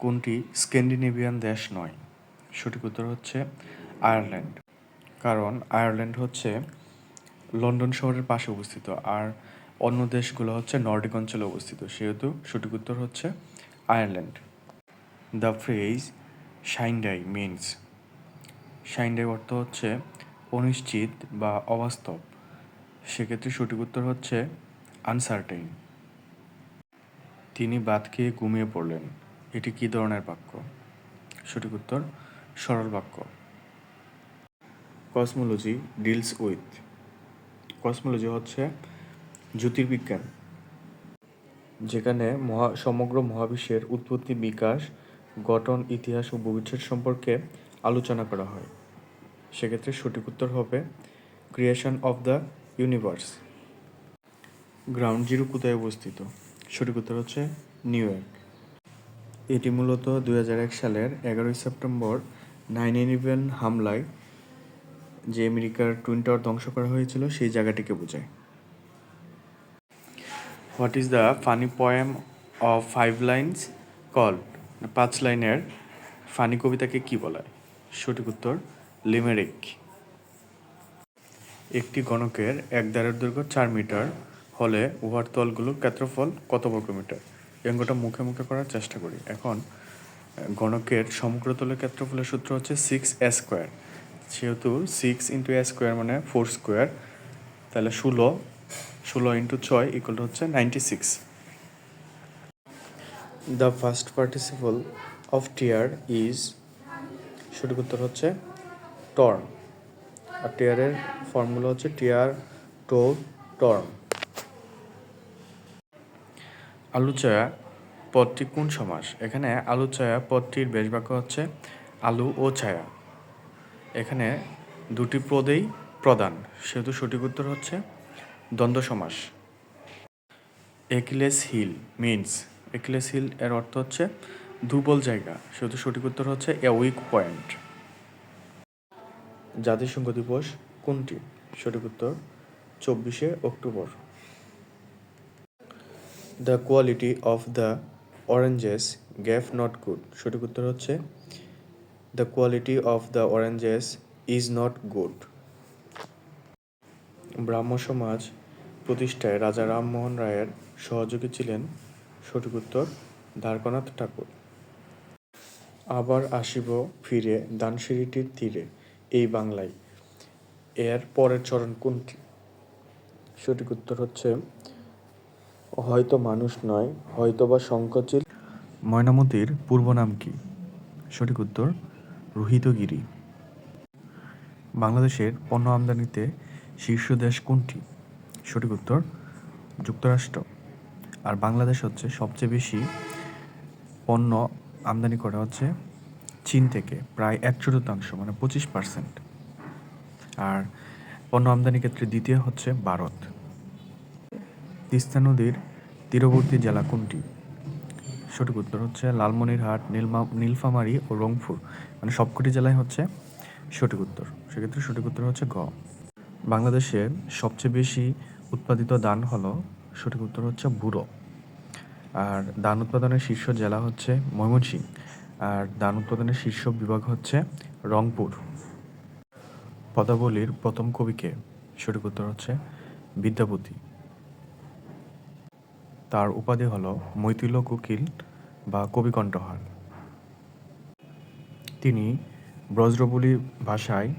কোনটি স্ক্যান্ডিনেভিয়ান দেশ নয়? সঠিক উত্তর হচ্ছে আয়ারল্যান্ড। কারণ আয়ারল্যান্ড হচ্ছে লন্ডন শহরের পাশে অবস্থিত, আর অন্য দেশগুলো হচ্ছে নর্ডিক অঞ্চলে অবস্থিত, সেহেতু সঠিক উত্তর হচ্ছে আয়ারল্যান্ড। দ্য ফ্রেজ শাইনডাই মিনস, শাইনডাই অর্থ হচ্ছে অনিশ্চিত বা অবাস্তব, সেক্ষেত্রে সঠিক উত্তর হচ্ছে আনসার্টেইন। তিনি ভাত খেয়ে ঘুমিয়ে পড়লেন, এটি কী ধরনের বাক্য? সঠিক উত্তর সরল বাক্য। কসমোলজি ডিলস উইথ, কসমোলজি হচ্ছে জ্যোতির্বিজ্ঞান, যেখানে সমগ্র মহাবিশ্বের উৎপত্তি, বিকাশ, গঠন, ইতিহাস ও ভবিষ্যৎ সম্পর্কে আলোচনা করা হয়, সেক্ষেত্রে সঠিক উত্তর হবে creation of the universe. Ground zero কোথায় অবস্থিত? সঠিক উত্তর হচ্ছে নিউ ইয়র্ক। এটি মূলত 2001 সালের 11 সেপ্টেম্বর 9/11 হামলায় যে আমেরিকার টুইন টাওয়ার ধ্বংস করা হয়েছিল সেই জায়গাটিকে বোঝায়। What is the funny poem of 5 lines called? 5 লাইনের ফানি কবিতাকে কি বলা হয়? সঠিক উত্তর লিমেরিক। একটি গণকের এক ধারের দৈর্ঘ্য 4 মিটার হলে উহার তলগুলোর ক্ষেত্রফল কত বর্গমিটার? এই অঙ্কটা মুখে মুখে করার চেষ্টা করি। এখন গণকের সমগ্র তলের ক্ষেত্রফলের সূত্র হচ্ছে 6a স্কোয়ার, সেহেতু 6 ইন্টু a স্কোয়ার মানে 4 স্কোয়ার, তাহলে 16 ইন্টু 6 ইকুয়াল হচ্ছে 96। The first participle of tear is, সঠিক উত্তর হচ্ছে টর্ন, আর টিয়ারের ফর্মুলা হচ্ছে টিয়ার টো টর্ন। আলুচায়া পদটি কোন সমাস? এখানে আলুচায়া পদটির বেশ বাক্য হচ্ছে আলু ও ছায়া, এখানে দুটি পদেই প্রধান, সেহেতু সঠিক উত্তর হচ্ছে দ্বন্দ্ব সমাস। একিলেস হিল মিনস, একিলেস হিল এর অর্থ হচ্ছে দুর্বল জায়গা, সেহেতু সঠিক উত্তর হচ্ছে এ উইক পয়েন্ট। জাতিসংঘ দিবস কোনটি? সঠিক উত্তর 24শে October. The quality of the oranges gave not good, সঠিক উত্তর হচ্ছে the quality of the oranges is not good. Brahmo Samaj প্রতিষ্ঠায় রাজা রামমোহন রায়ের সহযোগী ছিলেন, সঠিক উত্তর দ্বারকানাথ ঠাকুর। আবার আসিব ফিরে ধানসিঁড়িটির তীরে এই বাংলায়, এর পরের চরণ কোনটি? সঠিক উত্তর হচ্ছে হয়তো মানুষ নয়, হয়তোবা সংকোচিত। ময়নামতির পূর্ব নাম কি? সঠিক উত্তর রোহিতগিরি। বাংলাদেশের পণ্য আমদানিতে শীর্ষ দেশ কোনটি? সঠিক উত্তর যুক্তরাষ্ট্র। আর বাংলাদেশ হচ্ছে সবচেয়ে বেশি পণ্য আমদানি করা হচ্ছে চীন থেকে, প্রায় 1/4 মানে 25%। আর পণ্য আমদানির ক্ষেত্রে দ্বিতীয় হচ্ছে ভারত। তিস্তা নদীর তীরবর্তী জেলা কোনটি? সঠিক উত্তর হচ্ছে লালমনিরহাট, নীলফামারী ও রংপুর, মানে সবকটি জেলায় হচ্ছে সঠিক উত্তর, সেক্ষেত্রে সঠিক উত্তর হচ্ছে গ। বাংলাদেশের সবচেয়ে বেশি উৎপাদিত ধান হলো, সঠিক উত্তর হচ্ছে ব্যুরো। আর ধান উৎপাদনের শীর্ষ জেলা হচ্ছে ময়মনসিংহ, আর ধান উৎপাদনের শীর্ষ বিভাগ হচ্ছে রংপুর। পদাবলীর প্রথম কবিকে? সঠিক উত্তর হচ্ছে বিদ্যাপতি। তার উপাধি হলো মৈথিল্য কোকিল বা কবি কণ্ঠহার। তিনি ব্রজবুলি ভাষায়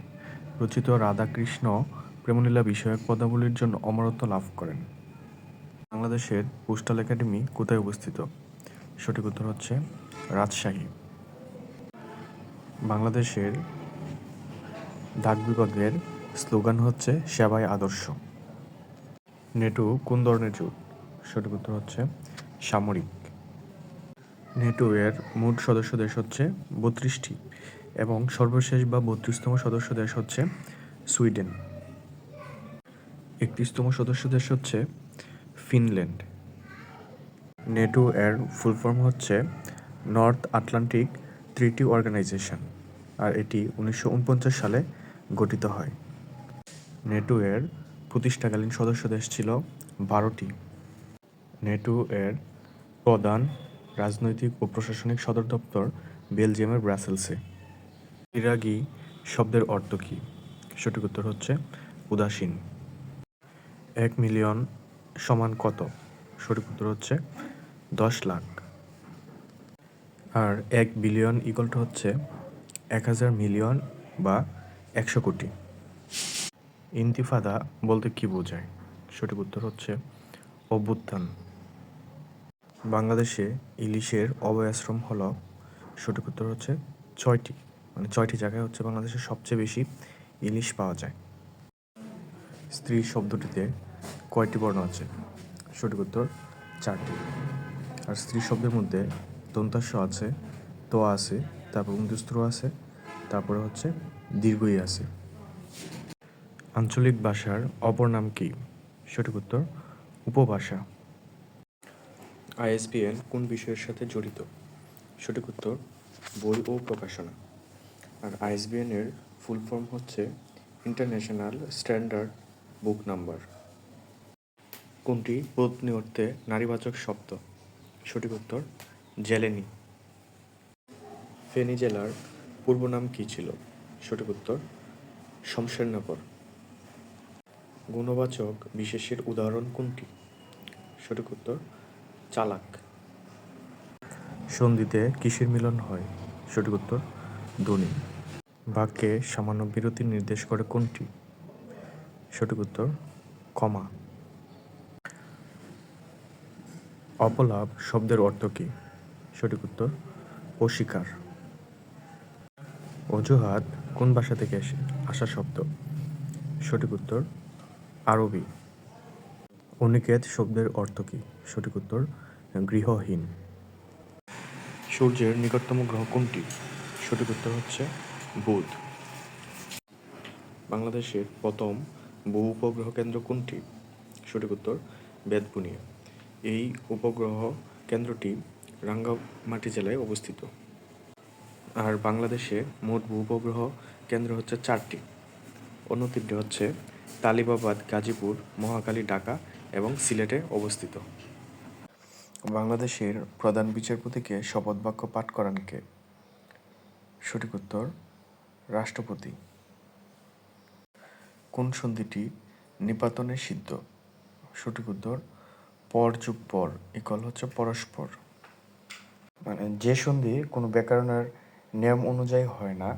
রচিত রাধাকৃষ্ণ প্রেমলীলা বিষয়ক পদাবলীর জন্য অমরত্ব লাভ করেন। বাংলাদেশের পোস্টাল একাডেমি কোথায় অবস্থিত? সঠিক উত্তর হচ্ছে রাজশাহী। বাংলাদেশের ডাক বিভাগের স্লোগান হচ্ছে সেবায় আদর্শ। নেটো কোন ধরনের জোট? সঠিক উত্তর হচ্ছে সামরিক। নেটো এর মোট সদস্য দেশ হচ্ছে 32টি এবং সর্বশেষ বা 32তম সদস্য দেশ হচ্ছে সুইডেন। 31তম সদস্য দেশ হচ্ছে ফিনল্যান্ড। নেটো এর ফুল ফর্ম হচ্ছে নর্থ আটলান্টিক ট্রিটি অর্গানাইজেশন, আর এটি 1949 সালে গঠিত হয়। নেটো এর প্রতিষ্ঠাকালীন সদস্য দেশ ছিল 12টি। নেটো এর প্রধান রাজনৈতিক ও প্রশাসনিক সদর দপ্তর বেলজিয়ামের ব্রাসেলসে। বিরাগী শব্দের অর্থ কী? সঠিক উত্তর হচ্ছে উদাসীন। 1 মিলিয়ন সমান কত? সঠিক উত্তর হচ্ছে 10 লাখ। আর 1 বিলিয়ন ইকুয়াল হচ্ছে 1000 মিলিয়ন বা 100 কোটি। ইন্তিফাদা বলতে কি বোঝায়? সঠিক উত্তর হচ্ছে অভ্যুত্থান। বাংলাদেশে ইলিশের অভয়াশ্রম হল, সঠিক উত্তর হচ্ছে 6টি, মানে 6টি জায়গায় হচ্ছে বাংলাদেশে সবচেয়ে বেশি ইলিশ পাওয়া যায়। স্ত্রী শব্দটিতে কয়টি বর্ণ আছে? সঠিক উত্তর 4টি। আর স্ত্রী শব্দের মধ্যে দন্তাস্য আছে, তো আছে, তারপর উন্দুস্ত্র আছে, তারপরে হচ্ছে দীর্ঘই আছে। আঞ্চলিক ভাষার অপর নাম কি? সঠিক উত্তর উপভাষা। আইএসবিএন কোন বিষয়ের সাথে জড়িত? সঠিক উত্তর বই ও প্রকাশনা। আর আইএসবিএন এর ফুল ফর্ম হচ্ছে ইন্টারন্যাশনাল স্ট্যান্ডার্ড বুক নাম্বার। কোনটি পত্নী অর্থে নারীবাচক শব্দ? সঠিক উত্তর জেলেনি। ফেনী জেলার পূর্ব নাম কী ছিল? সঠিক উত্তর শমশেরনগর। গুণবাচক বিশেষের উদাহরণ কোনটি? সঠিক উত্তর চালাক। সন্ধিতে কিসের মিলন হয়? সঠিক উত্তর ধ্বনি। বাক্যে সামান্য বিরতি নির্দেশ করে কোনটি? সঠিক উত্তর কমা। অপলাপ শব্দের অর্থ কী? সঠিক উত্তর অস্বীকার। অজুহাত কোন ভাষা থেকে আসা শব্দ? সঠিক উত্তর আরবি। অনিকেত শব্দের অর্থ কী? সঠিক উত্তর গৃহহীন। সূর্যের নিকটতম গ্রহ কোনটি? সঠিক উত্তর হচ্ছে বুধ। বাংলাদেশের প্রথম ভূ উপগ্রহ কেন্দ্র কোনটি? সঠিক উত্তর বেতবুনিয়া। এই উপগ্রহ কেন্দ্রটি রাঙ্গামাটি জেলায় অবস্থিত। আর বাংলাদেশে মোট ভূ উপগ্রহ কেন্দ্র হচ্ছে 4টি। অন্য 3টি হচ্ছে তালিবাবাদ, গাজীপুর, মহাখালী, ঢাকা এবং সিলেটে অবস্থিত। বাংলাদেশের প্রধান বিচারপতিকে শপথ বাক্য পাঠ করান কে? সঠিক উত্তর রাষ্ট্রপতি। কোন সন্ধিটি নিপাতনে সিদ্ধ? সঠিক উত্তর পর যুগ পর ইকুয়াল হচ্ছে পরস্পর। মানে যে সন্ধি কোনো ব্যাকরণের নিয়ম অনুযায়ী হয় না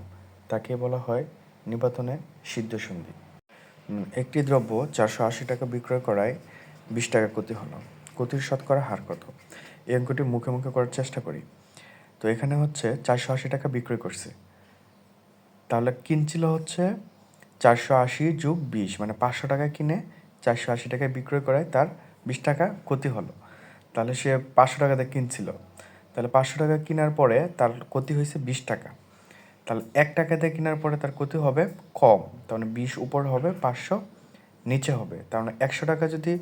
তাকে বলা হয় নিপাতনে সিদ্ধ সন্ধি। একটি দ্রব্য 480 টাকা বিক্রয় করায় 20 টাকা ক্ষতি হলো। ক্ষতির শতকরা হার কত? এই অঙ্কটি মুখে মুখে করার চেষ্টা করি। তো এখানে হচ্ছে 480 টাকা বিক্রয় করছে, তাহলে কিনছিল হচ্ছে 480 যোগ 20, মানে 500 টাকা কিনে 480 টাকায় বিক্রয় করায় তার 20 টাকা ক্ষতি হলো। তাহলে সে 500 টাকাতে কিনছিল, তাহলে 500 টাকা কেনার পরে তার ক্ষতি হয়েছে 20 টাকা। তাহলে 1 টাকাতে কেনার পরে তার ক্ষতি হবে কম, তার মানে 20 উপর হবে, 500 নিচে হবে। তার মানে 100 টাকা যদি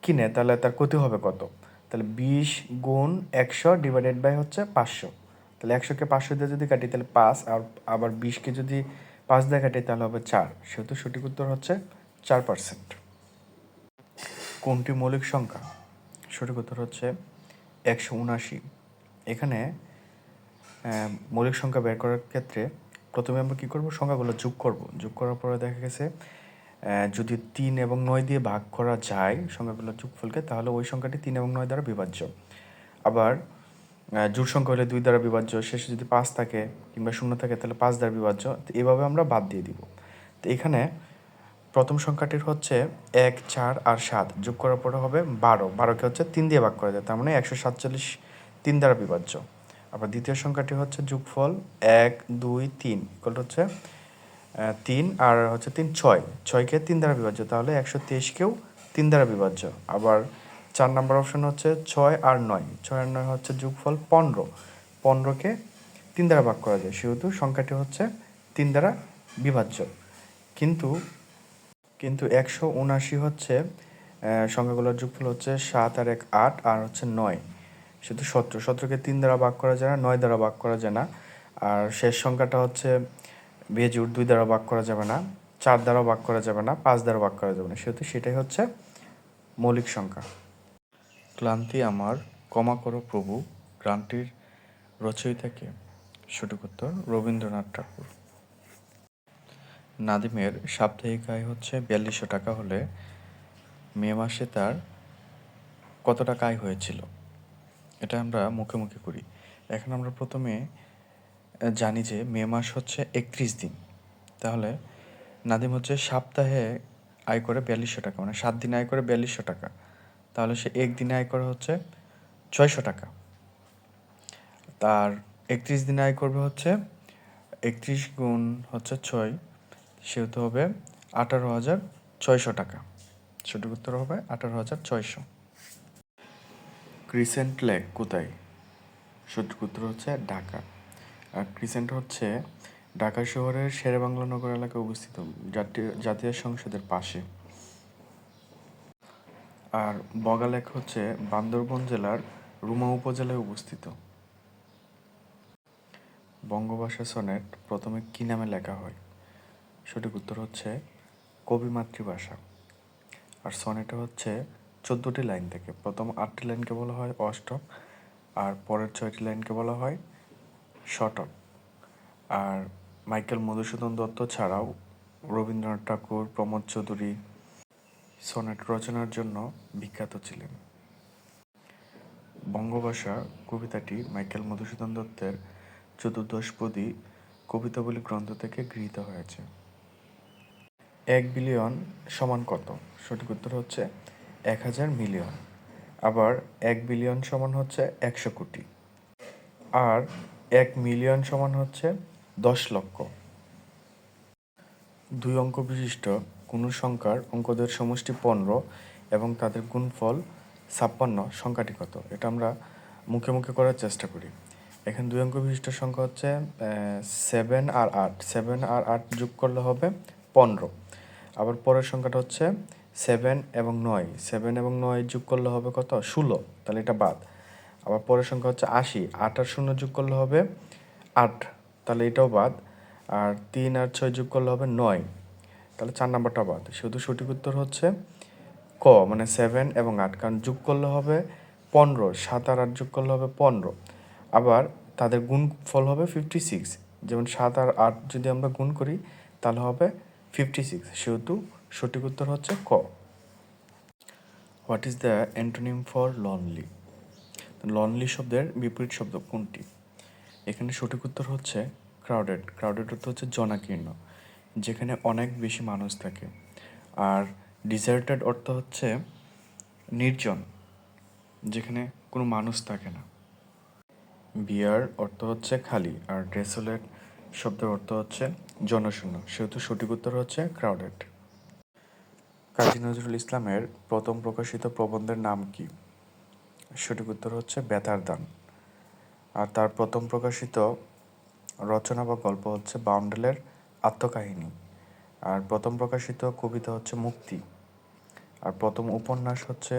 কিনে তাহলে তার ক্ষতি হবে কত? তাহলে 20 গুণ 100 ডিভাইডেড বাই হচ্ছে 500। তাহলে 100কে 500 দিয়ে যদি কাটি তাহলে 5, আর আবার 20কে যদি 5 দিয়ে কাটি তাহলে হবে 4। সেহেতু সঠিক উত্তর হচ্ছে 4%। কোনটি মৌলিক সংখ্যা? সঠিক উত্তর হচ্ছে 179। এখানে মৌলিক সংখ্যা বের করার ক্ষেত্রে প্রথমে আমরা কী করব? সংখ্যাগুলো যোগ করব। যোগ করার পরে দেখা গেছে যদি 3 এবং 9 দিয়ে ভাগ করা যায় সংখ্যাগুলোর যোগফলকে, তাহলে ওই সংখ্যাটি 3 এবং 9 দ্বারা বিভাজ্য। আবার জোড় সংখ্যা হলে 2 দ্বারা বিভাজ্য, শেষে যদি 5 থাকে কিংবা 0 থাকে তাহলে 5 দ্বারা বিভাজ্য। তো এভাবে আমরা বাদ দিয়ে দিব। তো এখানে প্রথম সংখ্যাটির হচ্ছে 1, 4 আর 7 যোগ করার পরে হবে 12। 12কে হচ্ছে 3 দিয়ে ভাগ করা যায়, তার মানে 147 3 দ্বারা বিভাজ্য। আবার দ্বিতীয় সংখ্যাটি হচ্ছে যোগফল 1, 2, 3 ইকুয়াল হচ্ছে 3 আর হচ্ছে 3 6, 6কে 3 দ্বারা বিভাজ্য, তাহলে 123কেও 3 দ্বারা বিভাজ্য। আবার 4 নম্বর অপশন হচ্ছে 6 আর 9, 6 আর 9 হচ্ছে যোগফল 15, 15কে 3 দ্বারা ভাগ করা যায়, সেহেতু সংখ্যাটি হচ্ছে 3 দ্বারা বিভাজ্য। কিন্তু 179 হচ্ছে সংখ্যাগুলোর যোগফল হচ্ছে 7 আর 1 8 আর হচ্ছে 9, শুধু 17, 17কে 3 দ্বারা ভাগ করা যায় না, 9 দ্বারা ভাগ করা যায় না। আর শেষ সংখ্যাটা হচ্ছে বেজোড়, 2 দ্বারা ভাগ করা যাবে না, 4 দ্বারা ভাগ করা যাবে না, 5 দ্বারা ভাগ করা যাবে না, সেহেতু সেটাই হচ্ছে মৌলিক সংখ্যা। ক্লান্তি আমার ক্ষমা করো প্রভু গানটির রচয়িতা কে? সঠিক উত্তর রবীন্দ্রনাথ ঠাকুর। নাদিমের সাপ্তাহিক আয় হচ্ছে 4200 টাকা হলে মে মাসে তার কত টাকা আয় হয়েছিল? এটা আমরা মুখে মুখে করি। এখন আমরা প্রথমে জানি যে মে মাস হচ্ছে 31 দিন, তাহলে নাদিম হচ্ছে সপ্তাহে আয় করে 4200 টাকা, মানে 7 দিনে আয় করে 4200 টাকা, তাহলে সে একদিনে আয় করে হচ্ছে 600 টাকা। তার 31 দিনে আয় করবে হচ্ছে 31 গুণ হচ্ছে 6, সেহেতু হবে 18,600 টাকা। সঠিক উত্তর হবে 18,600। ক্রিসেন্ট লেক কোথায়? সঠিক উত্তর হচ্ছে ঢাকা। আর ক্রিসেন্ট হচ্ছে ঢাকা শহরের শেরেবাংলা নগর এলাকায় অবস্থিত, জাতীয় সংসদের পাশে। আর বগা লেক হচ্ছে বান্দরবান জেলার রুমা উপজেলায় অবস্থিত। বঙ্গভাষা সনেট প্রথমে কী নামে লেখা হয়? সঠিক উত্তর হচ্ছে কবি মাতৃভাষা। আর সনেটে হচ্ছে 14টি লাইন থেকে, প্রথম 8টি লাইনকে বলা হয় অষ্টক, আর পরের 6টি লাইনকে বলা হয় শতক। আর মাইকেল মধুসূদন দত্ত ছাড়াও রবীন্দ্রনাথ ঠাকুর, প্রমোদ চৌধুরী সনেট রচনার জন্য বিখ্যাত ছিলেন। বঙ্গভাষা কবিতাটি মাইকেল মধুসূদন দত্তের চতুর্দশপদী কবিতাবলী গ্রন্থ থেকে গৃহীত হয়েছে। 1 বিলিয়ন সমান কত? সঠিক উত্তর হচ্ছে 1000 মিলিয়ন। আবার 1 বিলিয়ন সমান হচ্ছে 100 কোটি। আর 1 মিলিয়ন সমান হচ্ছে 10 লক্ষ। 2 অঙ্ক বিশিষ্ট কোনো সংখ্যার অঙ্কদের সমষ্টি 15 এবং তাদের গুণফল 56, সংখ্যাটি কত? এটা আমরা মুখে মুখে করার চেষ্টা করি। এখানে 2 অঙ্ক বিশিষ্ট সংখ্যা হচ্ছে 7 আর 8, 7 আর 8 যোগ করলে হবে 15। আবার পরের সংখ্যাটা হচ্ছে 7 এবং 9, 7 এবং 9 যোগ করলে হবে কত? 16, তাহলে এটা বাদ। আবার পরের সংখ্যা হচ্ছে 80, 8 আর 0 যোগ করলে হবে 8, তাহলে এটাও বাদ। আর 3 আর 6 যোগ করলে হবে 9, তাহলে 4 নাম্বারটা বাদ। শুধু সঠিক উত্তর হচ্ছে ক, মানে 7 এবং 8, কারণ যোগ করলে হবে 15, 7 আর 8 যোগ করলে হবে 15। আবার তাদের গুণফল হবে 56, যেমন 7 আর 8 যদি আমরা গুণ করি তাহলে হবে 56, সেহেতু সঠিক উত্তর হচ্ছে ক। What is the antonym for lonely? Lonely শব্দের বিপরীত শব্দ কোনটি? এখানে সঠিক উত্তর হচ্ছে ক্রাউডেড। ক্রাউডেড অর্থ হচ্ছে জনাকীর্ণ, যেখানে অনেক বেশি মানুষ থাকে। আর ডিজার্টেড অর্থ হচ্ছে নির্জন, যেখানে কোনো মানুষ থাকে না। বিয়ার অর্থ হচ্ছে খালি, আর ডেসোলেট শব্দের অর্থ হচ্ছে জনশূন্য, সেহেতু সঠিক উত্তর হচ্ছে ক্রাউডেড। কাজী নজরুল ইসলামের প্রথম প্রকাশিত প্রবন্ধের নাম কি? সঠিক উত্তর হচ্ছে বেতার দান। আর তার প্রথম প্রকাশিত রচনা বা গল্প হচ্ছে বাউন্ডেলের আত্মকাহিনী। আর প্রথম প্রকাশিত কবিতা হচ্ছে মুক্তি। আর প্রথম উপন্যাস হচ্ছে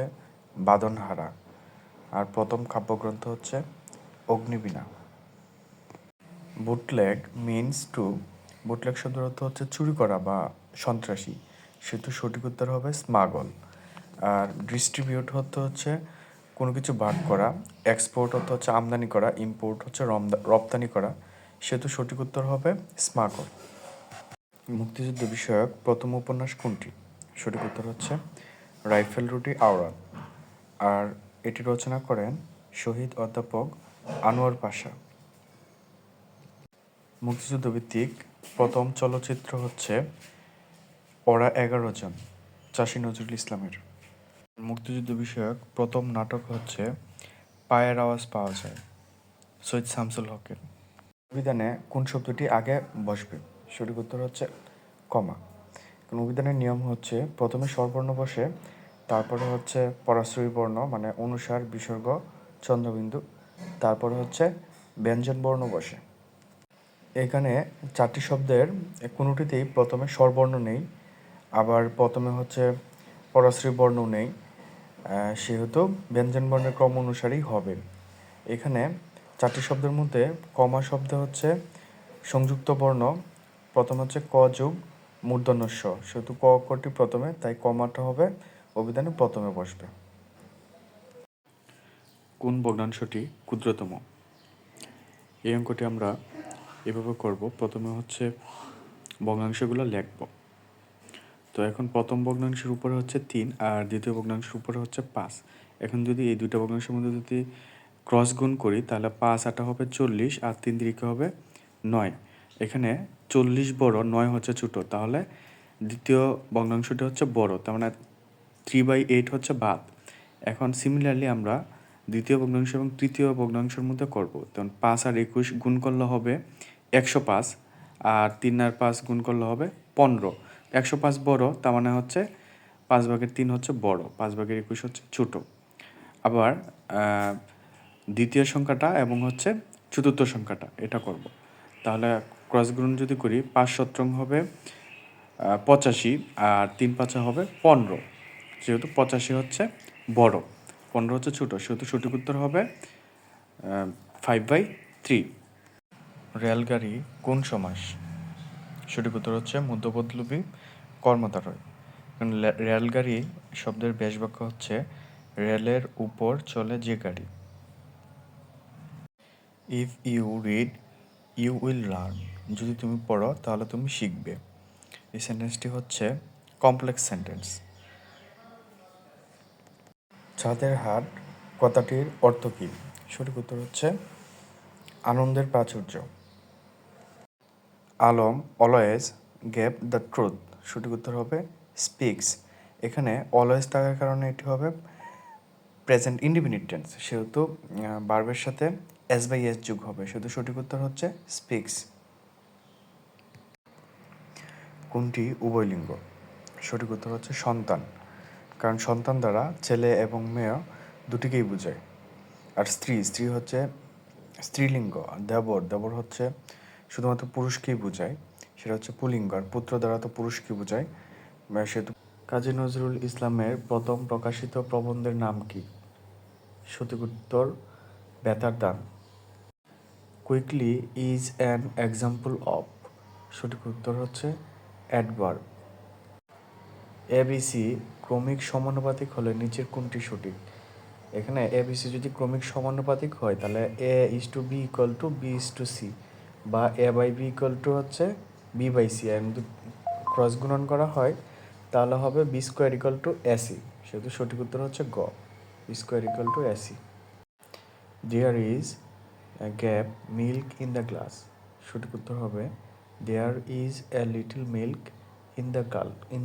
বাদনহারা। আর প্রথম কাব্যগ্রন্থ হচ্ছে অগ্নিবীণা। বুটলেগ মিনস টু, বুটলেগ শব্দের অর্থ হচ্ছে চুরি করা বা সন্ত্রাসী, সেহেতু সঠিক উত্তর হবে স্মাগল। আর ডিস্ট্রিবিউট অর্থ হচ্ছে কোনো কিছু ভাগ করা, এক্সপোর্ট অর্থ হচ্ছে আমদানি করা, ইম্পোর্ট হচ্ছে রপ্তানি করা, সেহেতু সঠিক উত্তর হবে স্মাগল। মুক্তিযুদ্ধ বিষয়ক প্রথম উপন্যাস কোনটি? সঠিক উত্তর হচ্ছে রাইফেল রুটি আওরাত। আর এটি রচনা করেন শহীদ অধ্যাপক আনোয়ার পাশা। মুক্তিযুদ্ধ ভিত্তিক প্রথম চলচ্চিত্র হচ্ছে ওরা 11 জন, চাষী নজরুল ইসলামের। মুক্তিযুদ্ধ বিষয়ক প্রথম নাটক হচ্ছে পায়ের আওয়াজ পাওয়া যায়, সৈয়দ শামসুল হকের। অভিধানে কোন শব্দটি আগে বসবে? সঠিক উত্তর হচ্ছে কমা। কারণ অভিধানের নিয়ম হচ্ছে প্রথমে স্বরবর্ণ বসে, তারপরে হচ্ছে পরাশ্রয়ী বর্ণ মানে অনুসার, বিসর্গ, চন্দ্রবিন্দু, তারপরে হচ্ছে ব্যঞ্জন বর্ণ বসে। এখানে 4টি শব্দের কোনোটিতেই প্রথমে স্বরবর্ণ নেই, আবার প্রথমে হচ্ছে পরাশ্রয়ী বর্ণ নেই, সেহেতু ব্যঞ্জন বর্ণের ক্রম অনুসারেই হবে। এখানে 4টি শব্দের মধ্যে কমা শব্দ হচ্ছে সংযুক্ত বর্ণ, প্রথম হচ্ছে ক যোগ মূর্ধন্য ষ, সেহেতু ক অক্ষরটি প্রথমে, তাই কমাটা হবে অভিধানে প্রথমে বসবে। কোন ভগ্নাংশটি ক্ষুদ্রতম? এই অঙ্কটি আমরা এভাবে করব। প্রথমে হচ্ছে ভগ্নাংশগুলো লিখব। তো এখন প্রথম ভগ্নাংশের উপরে হচ্ছে 3 আর দ্বিতীয় ভগ্নাংশের উপরে হচ্ছে 5। এখন যদি এই দুইটা ভগ্নাংশের মধ্যে যদি ক্রস গুণ করি তাহলে 5 8 হবে 40 আর 3 3 হবে 9। এখানে 40 বড়, 9 হচ্ছে ছোট, তাহলে দ্বিতীয় ভগ্নাংশটি হচ্ছে বড়, তার মানে 3/8 হচ্ছে বাদ। এখন সিমিলারলি আমরা দ্বিতীয় ভগ্নাংশ এবং তৃতীয় ভগ্নাংশের মধ্যে করব। তখন 5 আর 21 গুণ করলে হবে 105 আর 3 আর 5 গুণ করলে হবে 15। 105 বড়, তার মানে হচ্ছে 5/3 হচ্ছে বড়, 5/21 হচ্ছে ছোট। আবার দ্বিতীয় সংখ্যাটা এবং হচ্ছে চতুর্থ সংখ্যাটা এটা করব। তাহলে ক্রস গুণ যদি করি 5 7 হবে 85 আর 3 5 হবে 15। যেহেতু 85 হচ্ছে বড়, 15 হচ্ছে ছোট, সেহেতু সঠিক উত্তর হবে 5/3। রেলগাড়ি কোন সমাস? সঠিক উত্তর হচ্ছে মধ্যপদলোপী কর্মধারয়। কারণ রেলগাড়ি শব্দের ব্যাস বাক্য হচ্ছে রেলের উপর চলে যে গাড়ি। If you read you will learn. যদি তুমি পড়ো তাহলে তুমি শিখবে। এই সেন্টেন্সটি হচ্ছে কমপ্লেক্স সেন্টেন্স। চাঁদের হাট কথাটির অর্থ কী? সঠিক উত্তর হচ্ছে আনন্দের প্রাচুর্য। Alam always gave the truth. সঠিক উত্তর হবে স্পিক্স। এখানে অলওয়েজ থাকার কারণে এটি হবে প্রেজেন্ট ইনডিফিনিট টেন্স, সেহেতু ভার্বের সাথে s/s যোগ হবে, সেহেতু সঠিক উত্তর হচ্ছে স্পিক্স। কোনটি উভয়লিঙ্গ? সঠিক উত্তর হচ্ছে সন্তান, কারণ সন্তান দ্বারা ছেলে এবং মেয়ে দুটিকেই বোঝায়। আর স্ত্রী হচ্ছে স্ত্রীলিঙ্গ, আর দেবর হচ্ছে শুধুমাত্র পুরুষকেই বোঝায়, সেটা হচ্ছে পুলিঙ্গ। আর পুত্র দ্বারা তো পুরুষকে বোঝায়, সেহেতু। কাজী নজরুল ইসলামের প্রথম প্রকাশিত প্রবন্ধের নাম কি? সঠিক উত্তর বেতার দান। Quickly is an example of. সঠিক উত্তর হচ্ছে অ্যাডভার্ব। এবিসি ক্রমিক সমানুপাতিক হলে নিচের কোনটি সঠিক? এখানে এবিসি যদি ক্রমিক সমানুপাতিক হয় তাহলে a:b = b:c, বা a/b = হচ্ছে b/c। আর যদি ক্রস গুণন করা হয় তাহলে হবে b² = ac, সেহেতু সঠিক উত্তর হচ্ছে গ, b² = ac। There is gap milk in the glass. সঠিক উত্তর হবে there is a little milk in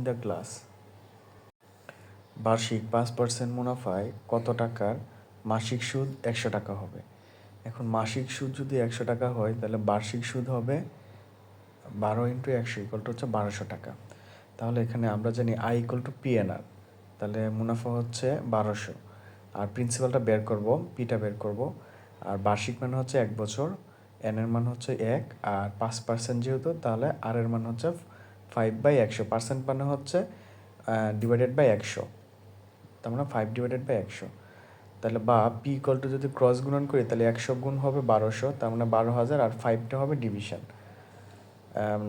the glass. বার্ষিক 5% মুনাফায় কত টাকার মাসিক সুদ 100 টাকা হবে? এখন মাসিক সুদ যদি 100 টাকা হয় তাহলে বার্ষিক সুদ হবে 12 × 100 হচ্ছে 1200 টাকা। তাহলে এখানে আমরা জানি I = PNR, তাহলে মুনাফা হচ্ছে 1200, আর প্রিন্সিপালটা বের করব, পিটা বের করব। আর বার্ষিক মানে হচ্ছে 1 বছর, এন এর মান হচ্ছে 1, আর 5% যেহেতু তাহলে আর এর মান হচ্ছে 5/100। পার্সেন্ট মানে হচ্ছে /100, তার মানে 5/100। তাহলে বা পি = যদি ক্রস গুণন করি তাহলে 100 গুণ হবে 1200, তার মানে 12,000, আর 5টা হবে ডিভিশন,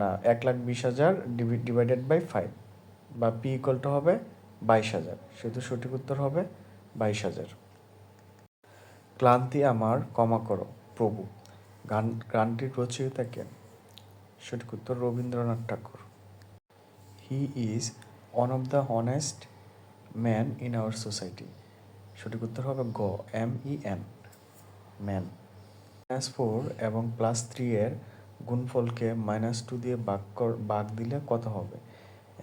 না 1,20,000 /5, বা পি = হবে 22,000, সেহেতু সঠিক উত্তর হবে 22,000। ক্লান্তি আমার ক্ষমা করো প্রভু গানটির রচয়িতা কে? সঠিক উত্তর Rabindranath Tagore. He is one of the honest man in our society. সঠিক উত্তর হবে গ, MEN, ম্যান। -4 এবং +3 এর গুণফলকে -2 দিয়ে ভাগ দিলে কত হবে?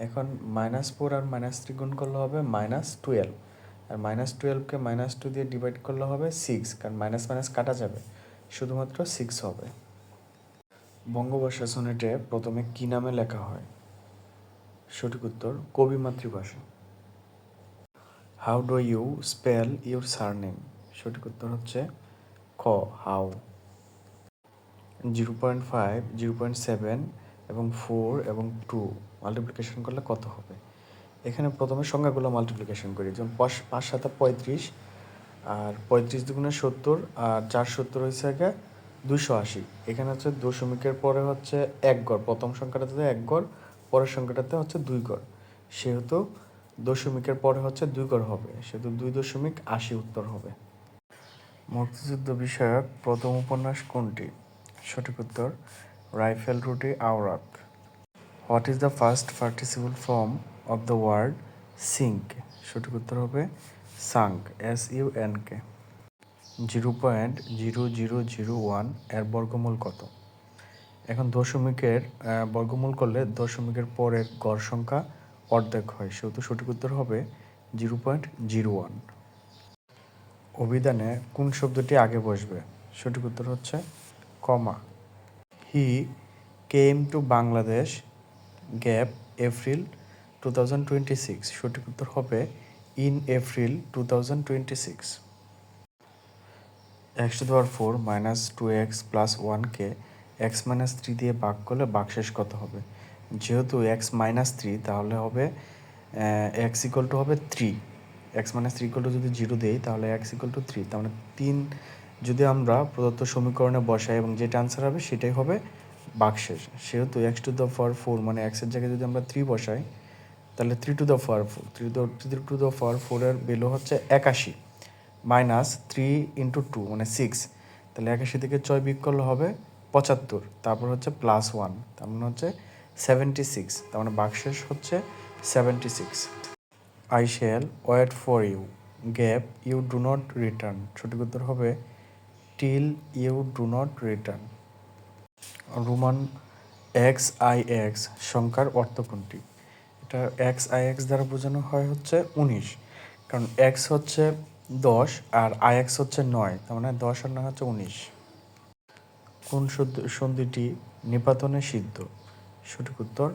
এখন -4 আর -3 গুণ করলে হবে -12, আর -12কে -2 দিয়ে ডিভাইড করলে হবে 6, কারণ মাইনাস মাইনাস কাটা যাবে, শুধুমাত্র 6 হবে। বঙ্গভাষা সনেটে প্রথমে কী নামে লেখা হয়? সঠিক উত্তর কবি মাতৃভাষা। How do you spell your surname? সঠিক উত্তর হচ্ছে খ, হাউ। 0.5, 0.7 এবং 4 এবং 2 মাল্টিপ্লিকেশন করলে কত হবে? এখানে প্রথমে সংখ্যাগুলো মাল্টিপ্লিকেশন করি, যেমন 5 7 35, আর 35 দুগুণে 70, আর 4 70 হয়েছে 280। এখানে হচ্ছে দশমিকের পরে হচ্ছে 1 ঘর, প্রথম সংখ্যাটাতে 1 ঘর, পরের সংখ্যাটাতে হচ্ছে 2 ঘর, সেহেতু দশমিকের পরে হচ্ছে 2 ঘর হবে, সেহেতু 2.80 উত্তর হবে। মুক্তিযুদ্ধ বিষয়ক প্রথম উপন্যাস কোনটি? সঠিক উত্তর রাইফেল রুটি আওরাক। What is the first participle form of the word sink? সঠিক উত্তর হবে সাঙ্ক, SUNK। 0.0001 এর বর্গমূল কত? এখন দশমিকের বর্গমূল করলে দশমিকের পরের গড় সংখ্যা অর্ধেক হয়, সেহেতু সঠিক উত্তর হবে 0.01। অভিধানে কোন শব্দটি আগে বসবে? সঠিক উত্তর হচ্ছে কমা। He came to Bangladesh gap April 2026। সঠিক উত্তর হবে in April 2026। x⁴ minus 2x plus 1কে x-3 দিয়ে ভাগ করলে ভাগশেষ কত হবে? যেহেতু x-3 তাহলে হবে x ইকুয়াল টু হবে 3। x-3 ইকুয়াল টু যদি 0 দেই তাহলে x ইকুয়াল টু 3, তার মানে 3 যদি আমরা প্রদত্ত সমীকরণে বসাই এবং যেটা আনসার হবে সেটাই হবে ভাগশেষ। সেহেতু x⁴ মানে x এর জায়গায় যদি আমরা 3 বসাই তাহলে 3⁴ এর ভ্যালু হচ্ছে 81 মাইনাস 3 ইন্টু 2 মানে 6, তাহলে 81 থেকে 6 বিয়োগ করলে হবে 75, তারপর হচ্ছে প্লাস 1, তার মানে হচ্ছে 76, তার মানে ভাগশেষ হচ্ছে 76। I shall wait for you gap you do not return. সঠিক উত্তর হবে till you do not return. Roman XIX সংখ্যার অর্থ কোনটি? এটা XIX দ্বারা বোঝানো হয় হচ্ছে 19, কারণ x হচ্ছে 10 আর IX হচ্ছে 9, তার মানে 10 আর 9 হচ্ছে 19। কোন সন্ধিটি নিপাতনে সিদ্ধ? সঠিক উত্তর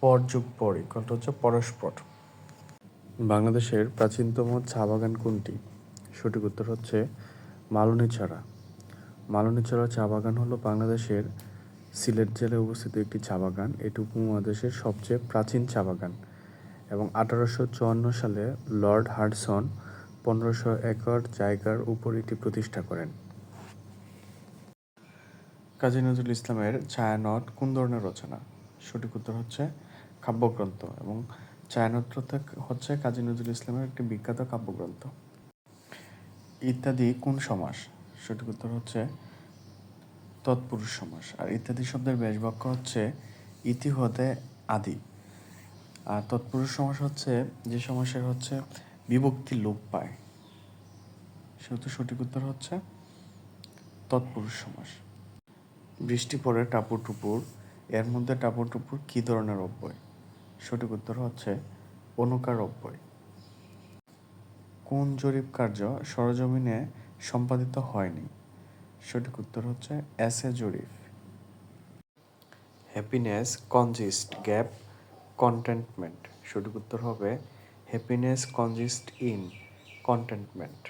পর যুগ পর ইকুয়াল হচ্ছে পরস্পর। বাংলাদেশের প্রাচীনতম চা বাগান কোনটি? সঠিক উত্তর হচ্ছে মালনীছড়া। মালনীছড়া চা বাগান হলো বাংলাদেশের সিলেট জেলায় অবস্থিত একটি চা বাগান। এটি উপমহাদেশের সবচেয়ে প্রাচীন চা বাগান এবং 1854 সালে লর্ড হাডসন 1500 একর জায়গার উপর এটি প্রতিষ্ঠা করেন। কাজী নজরুল ইসলামের ছায়ানট কোন ধরনের রচনা? সঠিক উত্তর হচ্ছে কাব্যগ্রন্থ, এবং ছায়ানট হচ্ছে কাজী নজরুল ইসলামের একটি বিখ্যাত কাব্যগ্রন্থ। ইত্যাদি কোন সমাস? সঠিক উত্তর হচ্ছে তৎপুরুষ সমাস। আর ইত্যাদি শব্দের ব্যাসবাক্য হচ্ছে ইতি হতে আদি। আর তৎপুরুষ সমাস হচ্ছে যে সমাসের হচ্ছে বিভক্তি লোপ পায়, সেহেতু সঠিক উত্তর হচ্ছে তৎপুরুষ সমাস। বৃষ্টি পড়ে টাপুর টুপুর, এর মধ্যে টাপুর টুপুর কী ধরনের অব্যয়? সঠিক উত্তর হচ্ছে অনুকার অব্যয়। কোন জরিপ কার্য সরজমিনে সম্পাদিত হয়নি? সঠিক উত্তর হচ্ছে এসএ জরিপ। Happiness consist gap contentment. সঠিক উত্তর হবে হ্যাপিনেস কনজিস্ট ইন কন্টেন্টমেন্ট।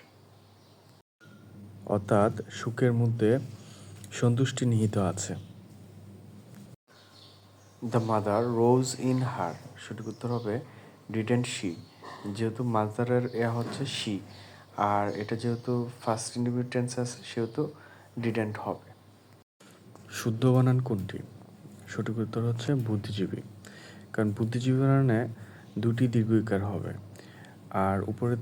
অর্থাৎ সুখের মধ্যে সন্তুষ্টি নিহিত আছে। The mother rose in her. সঠিক উত্তর হবে ডিডেন্ট শি, যেহেতু মাদারের হচ্ছে শি, আর এটা যেহেতু ফার্স্ট ইন্ডিভিজুয়াল টেন্স আছে সেহেতু ডিডেন্ট হবে। শুদ্ধ বানান কোনটি? সঠিক উত্তর হচ্ছে বুদ্ধিজীবী, কারণ বুদ্ধিজীবী বানানে দুটি দীর্ঘইকার হবে, আর উপরের